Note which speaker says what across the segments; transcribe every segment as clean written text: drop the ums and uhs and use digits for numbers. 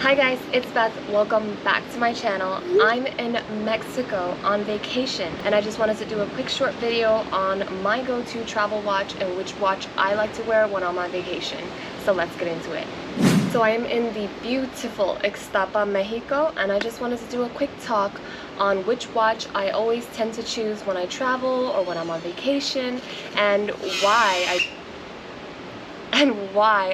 Speaker 1: Hi guys, it's Beth. Welcome back to my channel. I'm in Mexico on vacation and I just wanted to do a quick short video on my go-to travel watch and which watch I like to wear when I'm on vacation. So let's get into it. So I am in the beautiful Ixtapa, Mexico, and I just wanted to do a quick talk on which watch I always tend to choose when I travel or when I'm on vacation and why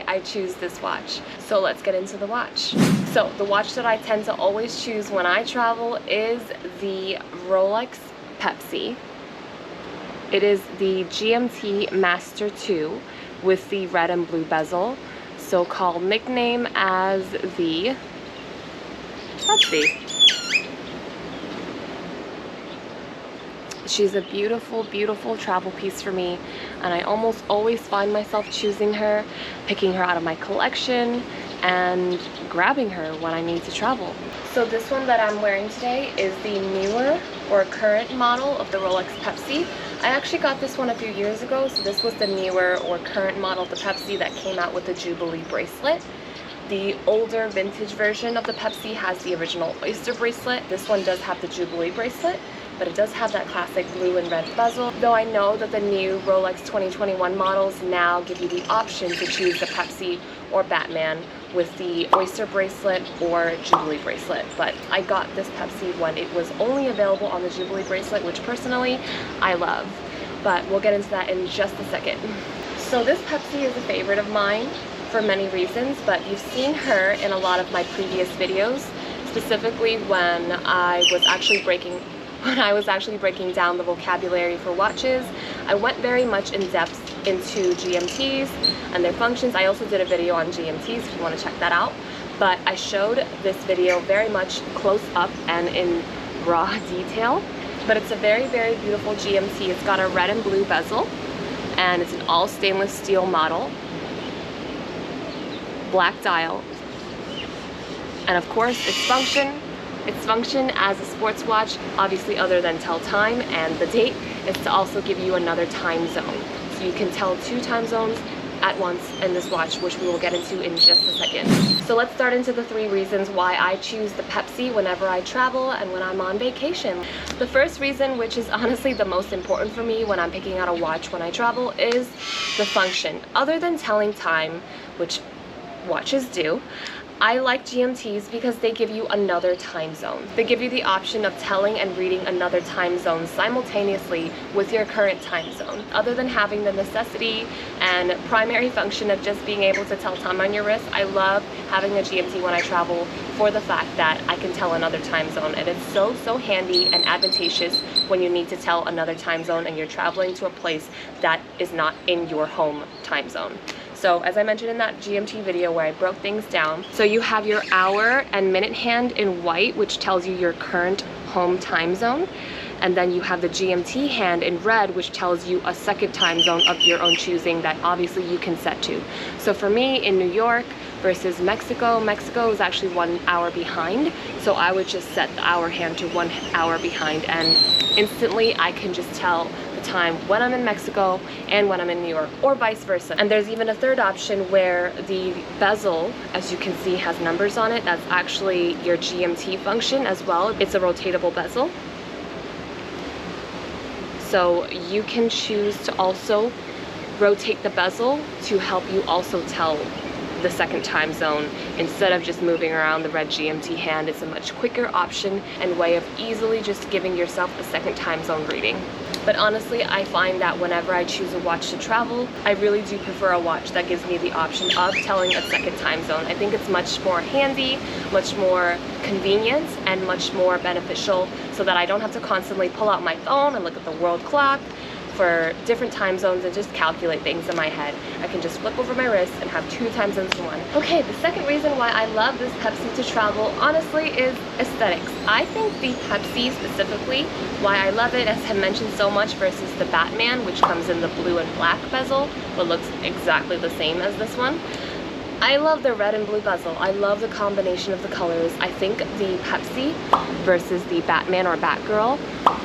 Speaker 1: I choose this watch. So let's get into the watch. So the watch that I tend to always choose when I travel is the Rolex Pepsi. It is the GMT-Master II with the red and blue bezel, so called nickname as the Pepsi. She's a beautiful, beautiful travel piece for me, and I almost always find myself choosing her, picking her out of my collection, and grabbing her when I need to travel. So this one that I'm wearing today is the newer or current model of the Rolex Pepsi. I actually got this one a few years ago, so this was the newer or current model of the Pepsi that came out with the Jubilee bracelet. The older vintage version of the Pepsi has the original oyster bracelet. This one does have the Jubilee bracelet, but it does have that classic blue and red bezel. Though I know that the new Rolex 2021 models now give you the option to choose the Pepsi or Batman with the oyster bracelet or Jubilee bracelet. But I got this Pepsi when it was only available on the Jubilee bracelet, which personally I love. But we'll get into that in just a second. So this Pepsi is a favorite of mine for many reasons, but you've seen her in a lot of my previous videos, specifically when I was actually breaking down the vocabulary for watches. I went very much in depth into GMTs and their functions. I also did a video on GMTs if you want to check that out. But I showed this video very much close up and in raw detail. But it's a very, very beautiful GMT. It's got a red and blue bezel, and it's an all stainless steel model, black dial, and of course its function as a sports watch, obviously other than tell time and the date, is to also give you another time zone. So you can tell 2 time zones at once in this watch, which we will get into in just a second. So let's start into the 3 reasons why I choose the Pepsi whenever I travel and when I'm on vacation. The first reason, which is honestly the most important for me when I'm picking out a watch when I travel, is the function. Other than telling time, which watches do, I like GMTs because they give you another time zone. They give you the option of telling and reading another time zone simultaneously with your current time zone. Other than having the necessity and primary function of just being able to tell time on your wrist, I love having a GMT when I travel for the fact that I can tell another time zone. And it's so, so handy and advantageous when you need to tell another time zone and you're traveling to a place that is not in your home time zone. So as I mentioned in that GMT video where I broke things down, so you have your hour and minute hand in white, which tells you your current home time zone. And then you have the GMT hand in red, which tells you a second time zone of your own choosing that obviously you can set to. So for me in New York versus Mexico is actually 1 hour behind. So I would just set the hour hand to 1 hour behind, and instantly I can just tell time when I'm in Mexico and when I'm in New York, or vice versa. And there's even a third option where the bezel, as you can see, has numbers on it. That's actually your GMT function as well. It's a rotatable bezel. So you can choose to also rotate the bezel to help you also tell the second time zone instead of just moving around the red GMT hand. It's a much quicker option and way of easily just giving yourself a second time zone reading. But honestly, I find that whenever I choose a watch to travel, I really do prefer a watch that gives me the option of telling a second time zone. I think it's much more handy, much more convenient, and much more beneficial so that I don't have to constantly pull out my phone and look at the world clock for different time zones and just calculate things in my head. I can just flip over my wrist and have 2 time zones in one. Okay, the second reason why I love this Pepsi to travel, honestly, is aesthetics. I think the Pepsi specifically, why I love it, as I mentioned so much, versus the Batman, which comes in the blue and black bezel, but looks exactly the same as this one. I love the red and blue bezel. I love the combination of the colors. I think the Pepsi versus the Batman or Batgirl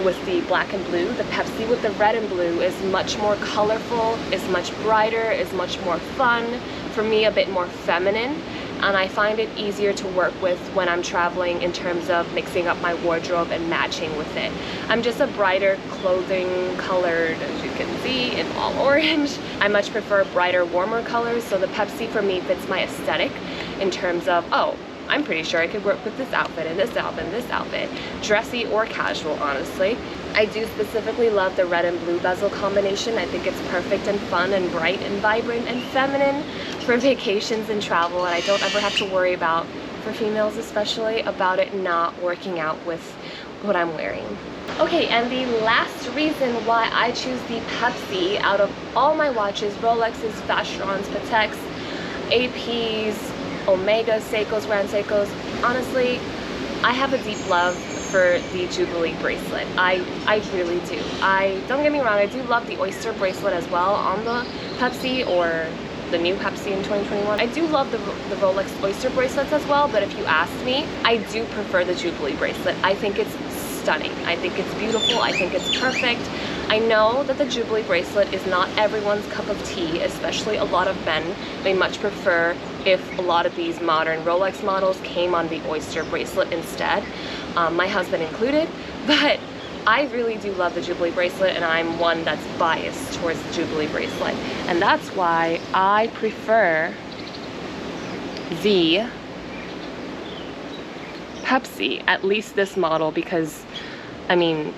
Speaker 1: with the black and blue, the Pepsi with the red and blue is much more colorful, is much brighter, is much more fun. For me, a bit more feminine. And I find it easier to work with when I'm traveling in terms of mixing up my wardrobe and matching with it. I'm just a brighter clothing colored, as you can see, in all orange. I much prefer brighter, warmer colors, so the Pepsi for me fits my aesthetic in terms of, oh, I'm pretty sure I could work with this outfit and this outfit and this outfit. Dressy or casual, honestly. I do specifically love the red and blue bezel combination. I think it's perfect and fun and bright and vibrant and feminine for vacations and travel, and I don't ever have to worry about, for females especially, about it not working out with what I'm wearing. Okay, and the last reason why I choose the Pepsi out of all my watches, Rolexes, Vacherons, Pateks, APs, Omegas, Seikos, Grand Seikos, honestly, I have a deep love for the Jubilee bracelet. I really do. Don't get me wrong, I do love the Oyster bracelet as well on the Pepsi, or the new Pepsi in 2021. I do love the Rolex Oyster bracelets as well, but if you ask me, I do prefer the Jubilee bracelet. I think it's stunning. I think it's beautiful. I think it's perfect. I know that the Jubilee bracelet is not everyone's cup of tea, especially a lot of men. They much prefer if a lot of these modern Rolex models came on the Oyster bracelet instead, my husband included, but I really do love the Jubilee bracelet, and I'm one that's biased towards the Jubilee bracelet. And that's why I prefer the Pepsi, at least this model, because, I mean,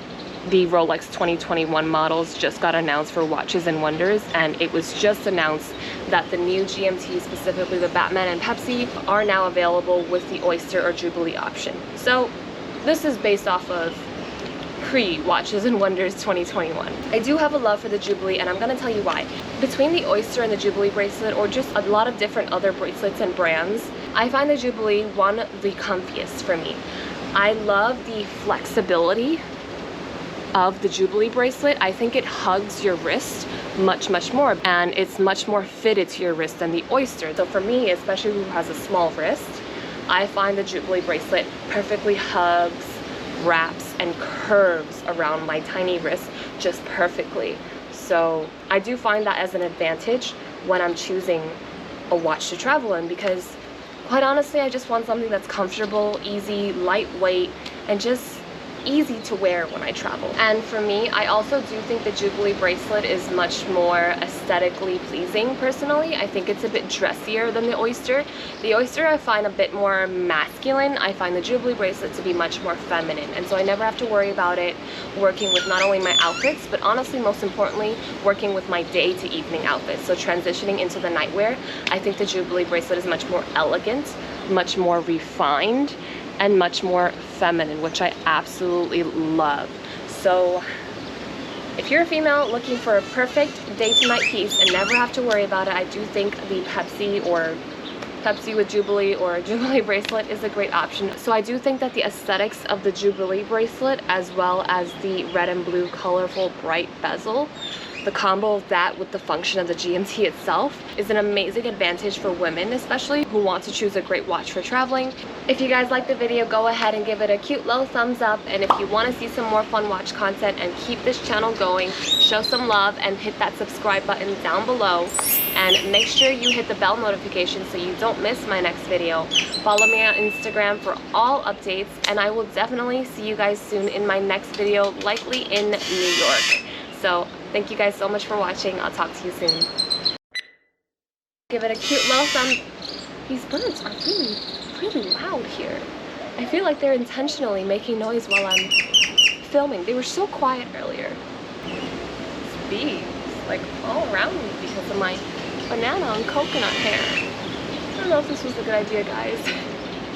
Speaker 1: the Rolex 2021 models just got announced for Watches and Wonders, and it was just announced that the new GMT, specifically the Batman and Pepsi, are now available with the Oyster or Jubilee option. So this is based off of pre-Watches and Wonders 2021. I do have a love for the Jubilee, and I'm going to tell you why. Between the Oyster and the Jubilee bracelet, or just a lot of different other bracelets and brands, I find the Jubilee one of the comfiest for me. I love the flexibility of the Jubilee bracelet. I think it hugs your wrist much more, and it's much more fitted to your wrist than the Oyster. So for me, especially who has a small wrist, I find the Jubilee bracelet perfectly hugs, wraps, and curves around my tiny wrist just perfectly. So I do find that as an advantage when I'm choosing a watch to travel in, because quite honestly, I just want something that's comfortable, easy, lightweight, and just easy to wear when I travel. And for me, I also do think the Jubilee bracelet is much more aesthetically pleasing personally. I think it's a bit dressier than the Oyster. The Oyster I find a bit more masculine. I find the Jubilee bracelet to be much more feminine, and so I never have to worry about it working with not only my outfits, but honestly, most importantly, working with my day to evening outfits. So transitioning into the nightwear, I think the Jubilee bracelet is much more elegant, much more refined, and much more feminine, which I absolutely love. So if you're a female looking for a perfect day to night piece and never have to worry about it, I do think the Pepsi, or Pepsi with Jubilee, or Jubilee bracelet is a great option. So I do think that the aesthetics of the Jubilee bracelet, as well as the red and blue colorful bright bezel, the combo of that with the function of the GMT itself, is an amazing advantage for women, especially who want to choose a great watch for traveling. If you guys like the video, go ahead and give it a cute little thumbs up, and if you want to see some more fun watch content and keep this channel going, show some love and hit that subscribe button down below, and make sure you hit the bell notification so you don't miss my next video. Follow me on Instagram for all updates, and I will definitely see you guys soon in my next video, likely in New York. So thank you guys so much for watching. I'll talk to you soon. Give it a cute little thumb. These birds are really loud here. I feel like they're intentionally making noise while I'm filming. They were so quiet earlier. These bees, like all around me because of my banana and coconut hair. I don't know if this was a good idea, guys.